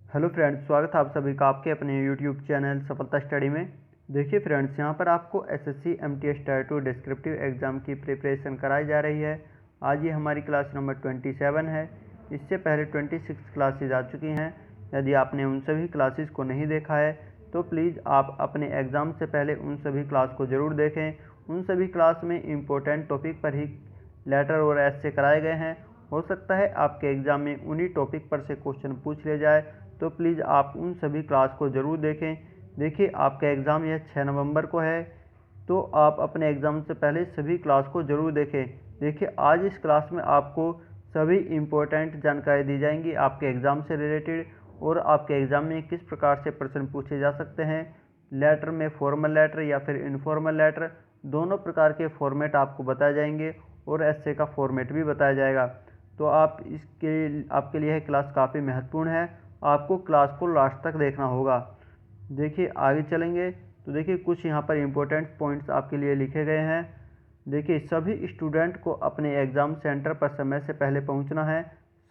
Hello friends, स्वागत है आप सभी का आपके अपने यूट्यूब चैनल सफलता स्टडी में। देखिए फ्रेंड्स, यहाँ पर आपको SSC MTS tyre 2 descriptive exam की प्रिपरेशन कराई जा रही है। आज ये हमारी क्लास नंबर 27 है। इससे पहले 26 क्लासेज आ चुकी हैं। यदि आपने उन सभी क्लासेस को नहीं देखा है तो प्लीज़ आप अपने एग्ज़ाम से पहले उन सभी क्लास को ज़रूर देखें। उन सभी क्लास में इम्पोर्टेंट टॉपिक पर ही लेटर और ऐसे कराए गए हैं। हो सकता है आपके एग्ज़ाम में उन्हीं टॉपिक पर से क्वेश्चन पूछ ले जाए, तो प्लीज़ आप उन सभी क्लास को ज़रूर देखें। देखिए, आपका एग्ज़ाम यह 6 नवंबर को है, तो आप अपने एग्ज़ाम से पहले सभी क्लास को ज़रूर देखें। देखिए, आज इस क्लास में आपको सभी इम्पोर्टेंट जानकारी दी जाएंगी आपके एग्ज़ाम से रिलेटेड, और आपके एग्ज़ाम में किस प्रकार से प्रश्न पूछे जा सकते हैं। लेटर में फॉर्मल लेटर या फिर इनफॉर्मल लेटर, दोनों प्रकार के फॉर्मेट आपको बताए जाएंगे और ऐसे का फॉर्मेट भी बताया जाएगा। तो आपके लिए यह क्लास काफ़ी महत्वपूर्ण है। आपको क्लास को लास्ट तक देखना होगा। देखिए, आगे चलेंगे तो देखिए कुछ यहाँ पर इम्पोर्टेंट पॉइंट्स आपके लिए लिखे गए हैं। देखिए, सभी स्टूडेंट को अपने एग्ज़ाम सेंटर पर समय से पहले पहुँचना है।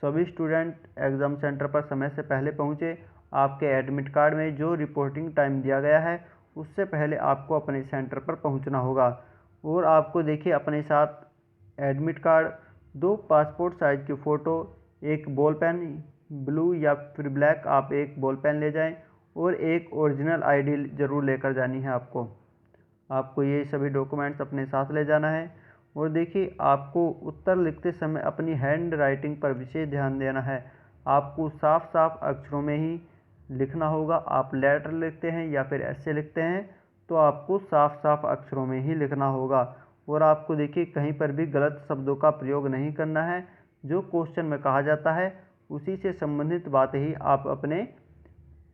सभी स्टूडेंट एग्ज़ाम सेंटर पर समय से पहले पहुँचे। आपके एडमिट कार्ड में जो रिपोर्टिंग टाइम दिया गया है उससे पहले आपको अपने सेंटर पर पहुँचना होगा। और आपको देखिए अपने साथ एडमिट कार्ड, 2 पासपोर्ट साइज़ की फ़ोटो, एक बॉल पेन, ब्लू या फिर ब्लैक आप एक बॉल पेन ले जाएं, और एक ओरिजिनल आईडी ज़रूर लेकर जानी है आपको ये सभी डॉक्यूमेंट्स अपने साथ ले जाना है। और देखिए, आपको उत्तर लिखते समय अपनी हैंड राइटिंग पर विशेष ध्यान देना है। आपको साफ साफ अक्षरों में ही लिखना होगा। आप लेटर लिखते हैं या फिर ऐसे लिखते हैं तो आपको साफ साफ अक्षरों में ही लिखना होगा। और आपको देखिए कहीं पर भी गलत शब्दों का प्रयोग नहीं करना है। जो क्वेश्चन में कहा जाता है उसी से संबंधित बात ही आप अपने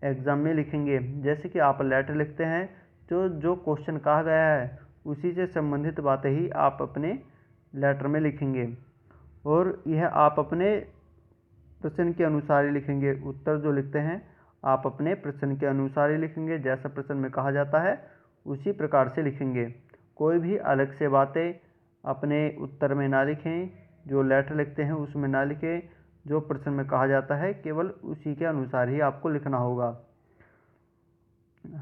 एग्ज़ाम में लिखेंगे। जैसे कि आप लेटर लिखते हैं तो जो क्वेश्चन कहा गया है उसी से संबंधित बातें ही आप अपने लेटर में लिखेंगे, और यह आप अपने प्रश्न के अनुसार ही लिखेंगे। उत्तर जो लिखते हैं आप अपने प्रश्न के अनुसार ही लिखेंगे। जैसा प्रश्न में कहा जाता है उसी प्रकार से लिखेंगे। कोई भी अलग से बातें अपने उत्तर में ना लिखें, जो लेटर लिखते हैं उसमें ना लिखें। जो प्रश्न में कहा जाता है केवल उसी के अनुसार ही आपको लिखना होगा।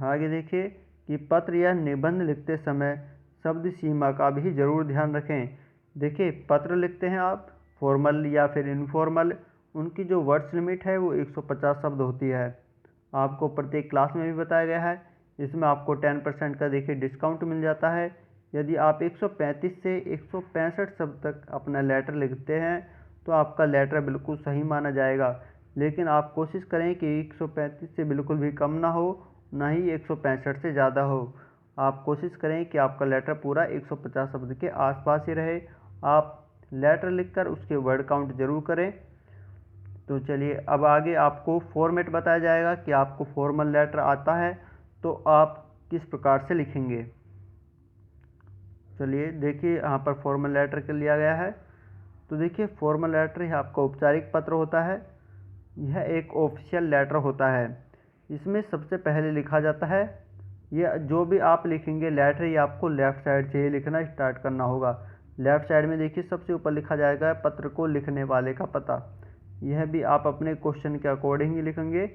आगे देखिए कि पत्र या निबंध लिखते समय शब्द सीमा का भी ज़रूर ध्यान रखें। देखिए, पत्र लिखते हैं आप फॉर्मल या फिर इनफॉर्मल, उनकी जो वर्ड्स लिमिट है वो 150 शब्द होती है। आपको प्रत्येक क्लास में भी बताया गया है। इसमें आपको 10% का देखिए डिस्काउंट मिल जाता है। यदि आप 135 से 165 शब्द तक अपना लेटर लिखते हैं तो आपका लेटर बिल्कुल सही माना जाएगा। लेकिन आप कोशिश करें कि 135 से बिल्कुल भी कम ना हो, ना ही 165 से ज़्यादा हो। आप कोशिश करें कि आपका लेटर पूरा 150 शब्द के आसपास ही रहे। आप लेटर लिखकर उसके वर्ड काउंट ज़रूर करें। तो चलिए, अब आगे आपको फॉर्मेट बताया जाएगा कि आपको फॉर्मल लेटर आता है तो आप किस प्रकार से लिखेंगे। चलिए देखिए, यहाँ पर फॉर्मल लेटर के लिया गया है। तो देखिए, फॉर्मल लेटर यह आपका औपचारिक पत्र होता है। यह एक ऑफिशियल लेटर होता है। इसमें सबसे पहले लिखा जाता है, यह जो भी आप लिखेंगे लेटर, ये आपको लेफ़्ट साइड से ही लिखना स्टार्ट करना होगा। लेफ़्ट साइड में देखिए सबसे ऊपर लिखा जाएगा पत्र को लिखने वाले का पता। यह भी आप अपने क्वेश्चन के अकॉर्डिंग ही लिखेंगे।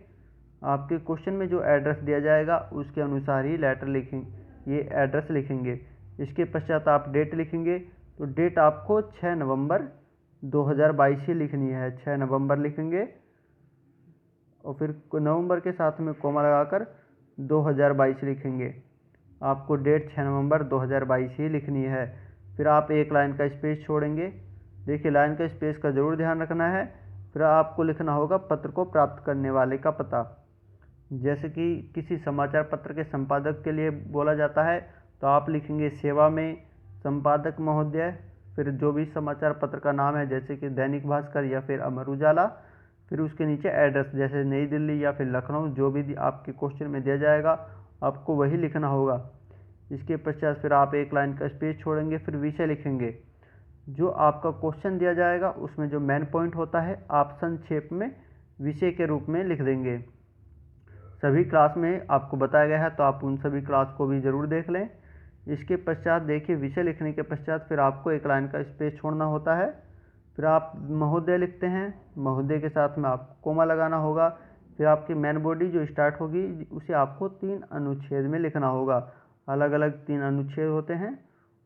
आपके क्वेश्चन में जो एड्रेस दिया जाएगा उसके अनुसार ही लेटर लिखेंगे, ये एड्रेस लिखेंगे। इसके पश्चात आप डेट लिखेंगे। तो डेट आपको 6 नवंबर 2022 ही लिखनी है। 6 नवंबर लिखेंगे और फिर नवंबर के साथ में कोमा लगाकर 2022 लिखेंगे। आपको डेट 6 नवंबर 2022 ही लिखनी है। फिर आप एक लाइन का स्पेस छोड़ेंगे। देखिए, लाइन का स्पेस का ज़रूर ध्यान रखना है। फिर आपको लिखना होगा पत्र को प्राप्त करने वाले का पता। जैसे कि किसी समाचार पत्र के संपादक के लिए बोला जाता है तो आप लिखेंगे सेवा में संपादक महोदय। फिर जो भी समाचार पत्र का नाम है, जैसे कि दैनिक भास्कर या फिर अमर उजाला, फिर उसके नीचे एड्रेस, जैसे नई दिल्ली या फिर लखनऊ, जो भी आपके क्वेश्चन में दिया जाएगा आपको वही लिखना होगा। इसके पश्चात फिर आप एक लाइन का स्पेस छोड़ेंगे। फिर विषय लिखेंगे। जो आपका क्वेश्चन दिया जाएगा उसमें जो मेन पॉइंट होता है आप संक्षेप में विषय के रूप में लिख देंगे। सभी क्लास में आपको बताया गया है तो आप उन सभी क्लास को भी ज़रूर देख लें। इसके पश्चात देखिए, विषय लिखने के पश्चात फिर आपको एक लाइन का स्पेस छोड़ना होता है। फिर आप महोदय लिखते हैं। महोदय के साथ में आपको कोमा लगाना होगा। फिर आपकी मेन बॉडी जो स्टार्ट होगी उसे आपको 3 अनुच्छेद में लिखना होगा। अलग अलग 3 अनुच्छेद होते हैं,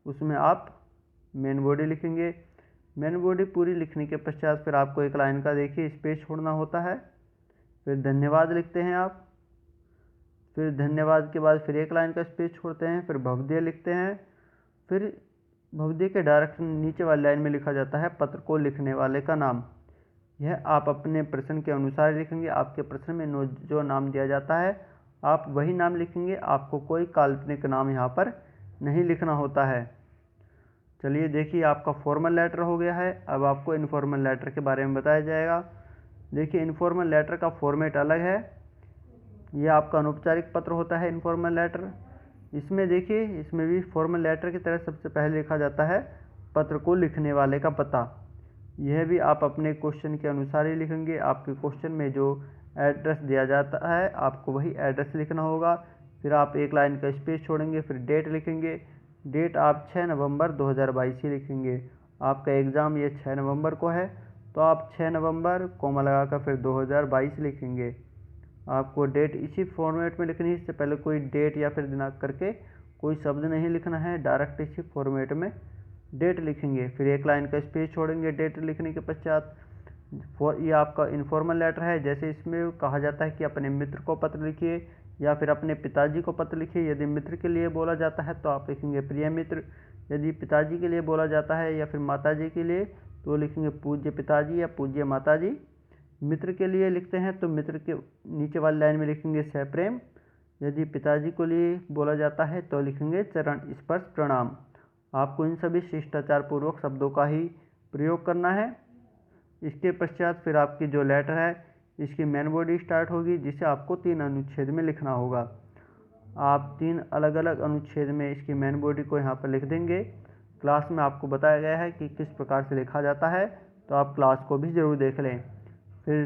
उसमें आप मेन बॉडी लिखेंगे। मेन बॉडी पूरी लिखने के पश्चात फिर आपको एक लाइन का देखिए स्पेस छोड़ना होता है। फिर धन्यवाद लिखते हैं आप। फिर धन्यवाद के बाद फिर एक लाइन का स्पेस छोड़ते हैं। फिर भवदीय लिखते हैं। फिर भवदीय के डायरेक्ट नीचे वाली लाइन में लिखा जाता है पत्र को लिखने वाले का नाम। यह आप अपने प्रश्न के अनुसार लिखेंगे। आपके प्रश्न में जो नाम दिया जाता है आप वही नाम लिखेंगे। आपको कोई काल्पनिक नाम यहाँ पर नहीं लिखना होता है। चलिए देखिए, आपका फॉर्मल लेटर हो गया है। अब आपको इनफॉर्मल लेटर के बारे में बताया जाएगा। देखिए, इनफॉर्मल लेटर का फॉर्मेट अलग है। यह आपका अनौपचारिक पत्र होता है इनफॉर्मल लेटर। इसमें देखिए, इसमें भी फॉर्मल लेटर की तरह सबसे पहले लिखा जाता है पत्र को लिखने वाले का पता। यह भी आप अपने क्वेश्चन के अनुसार ही लिखेंगे। आपके क्वेश्चन में जो एड्रेस दिया जाता है आपको वही एड्रेस लिखना होगा। फिर आप एक लाइन का स्पेस छोड़ेंगे। फिर डेट लिखेंगे। डेट आप 6 नवंबर 2022 ही लिखेंगे। आपका एग्ज़ाम ये 6 नवंबर को है, तो आप 6 नवंबर कोमा लगाकर फिर 2022 लिखेंगे। आपको डेट इसी फॉर्मेट में लिखनी है। इससे पहले कोई डेट या फिर दिनांक करके कोई शब्द नहीं लिखना है, डायरेक्ट इसी फॉर्मेट में डेट लिखेंगे। फिर एक लाइन का स्पेस छोड़ेंगे डेट लिखने के पश्चात। ये आपका इनफॉर्मल लेटर है। जैसे इसमें कहा जाता है कि अपने मित्र को पत्र लिखिए या फिर अपने पिताजी को पत्र लिखिए। यदि मित्र के लिए बोला जाता है तो आप लिखेंगे प्रिय मित्र। यदि पिताजी के लिए बोला जाता है या फिर माताजी के लिए तो लिखेंगे पूज्य पिताजी या पूज्य माताजी। मित्र के लिए लिखते हैं तो मित्र के नीचे वाली लाइन में लिखेंगे सप्रेम। यदि पिताजी को लिए बोला जाता है तो लिखेंगे चरण स्पर्श प्रणाम। आपको इन सभी शिष्टाचार पूर्वक शब्दों का ही प्रयोग करना है। इसके पश्चात फिर आपकी जो लेटर है इसकी मेन बॉडी स्टार्ट होगी, जिसे आपको 3 अनुच्छेद में लिखना होगा। आप 3 अलग अलग अनुच्छेद में इसकी मेन बॉडी को यहाँ पर लिख देंगे। क्लास में आपको बताया गया है कि किस प्रकार से लिखा जाता है, तो आप क्लास को भी ज़रूर देख लें। फिर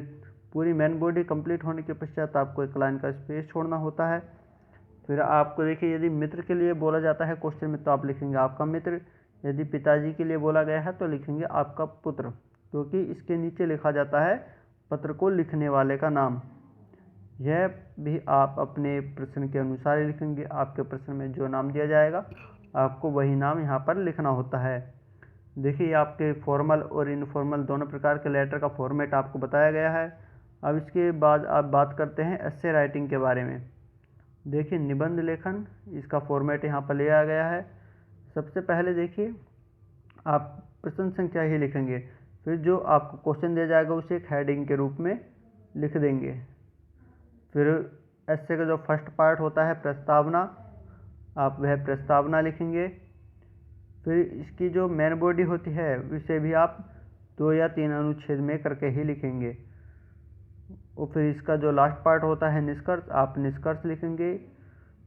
पूरी मेन बॉडी कंप्लीट होने के पश्चात आपको एक लाइन का स्पेस छोड़ना होता है। फिर आपको देखिए, यदि मित्र के लिए बोला जाता है क्वेश्चन में तो आप लिखेंगे आपका मित्र। यदि पिताजी के लिए बोला गया है तो लिखेंगे आपका पुत्र, क्योंकि इसके नीचे लिखा जाता है पत्र को लिखने वाले का नाम। यह भी आप अपने प्रश्न के अनुसार ही लिखेंगे। आपके प्रश्न में जो नाम दिया जाएगा आपको वही नाम यहाँ पर लिखना होता है। देखिए, आपके फॉर्मल और इनफॉर्मल दोनों प्रकार के लेटर का फॉर्मेट आपको बताया गया है। अब इसके बाद आप बात करते हैं एस्से राइटिंग के बारे में। देखिए, निबंध लेखन, इसका फॉर्मेट यहाँ पर लिया गया है। सबसे पहले देखिए, आप प्रश्न संख्या ही लिखेंगे। फिर जो आपको क्वेश्चन दिया जाएगा उसे एक हेडिंग के रूप में लिख देंगे। फिर एस्से का जो फर्स्ट पार्ट होता है प्रस्तावना, आप वह प्रस्तावना लिखेंगे। फिर इसकी जो मेन बॉडी होती है उसे भी आप 2 या 3 अनुच्छेद में करके ही लिखेंगे। और फिर इसका जो लास्ट पार्ट होता है निष्कर्ष, आप निष्कर्ष लिखेंगे।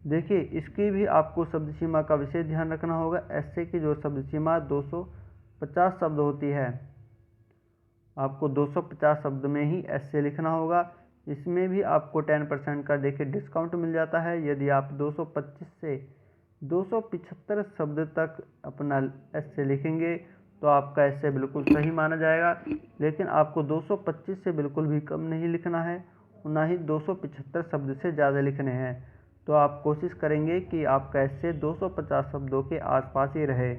देखिए, इसकी भी आपको शब्द सीमा का विशेष ध्यान रखना होगा। एस्से की जो शब्द सीमा 250 शब्द होती है, आपको 250 शब्द में ही एस्से लिखना होगा। इसमें भी आपको 10% का देखिए डिस्काउंट मिल जाता है। यदि आप 225 से 275 शब्द तक अपना एस्से लिखेंगे तो आपका एस्से बिल्कुल सही माना जाएगा। लेकिन आपको 225 से बिल्कुल भी कम नहीं लिखना है और ना ही 275 शब्द से ज़्यादा लिखने हैं। तो आप कोशिश करेंगे कि आपका एस्से 250 शब्दों के आसपास ही रहे।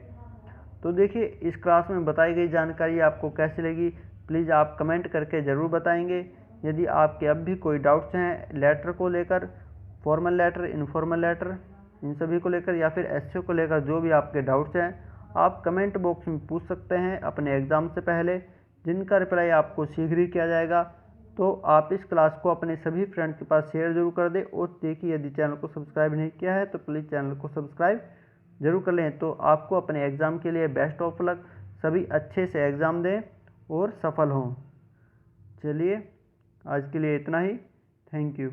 तो देखिए, इस क्लास में बताई गई जानकारी आपको कैसी लगी प्लीज़ आप कमेंट करके ज़रूर बताएंगे। यदि आपके अब भी कोई डाउट्स हैं लेटर को लेकर, फॉर्मल लेटर, इनफॉर्मल लेटर, इन सभी को लेकर या फिर एस्से को लेकर जो भी आपके डाउट्स हैं आप कमेंट बॉक्स में पूछ सकते हैं अपने एग्ज़ाम से पहले, जिनका रिप्लाई आपको शीघ्र ही किया जाएगा। तो आप इस क्लास को अपने सभी फ्रेंड के पास शेयर जरूर कर दें। और देखिए, यदि चैनल को सब्सक्राइब नहीं किया है तो प्लीज़ चैनल को सब्सक्राइब जरूर कर लें। तो आपको अपने एग्ज़ाम के लिए बेस्ट ऑफ लक। सभी अच्छे से एग्ज़ाम दें और सफल हों। चलिए, आज के लिए इतना ही। Thank you.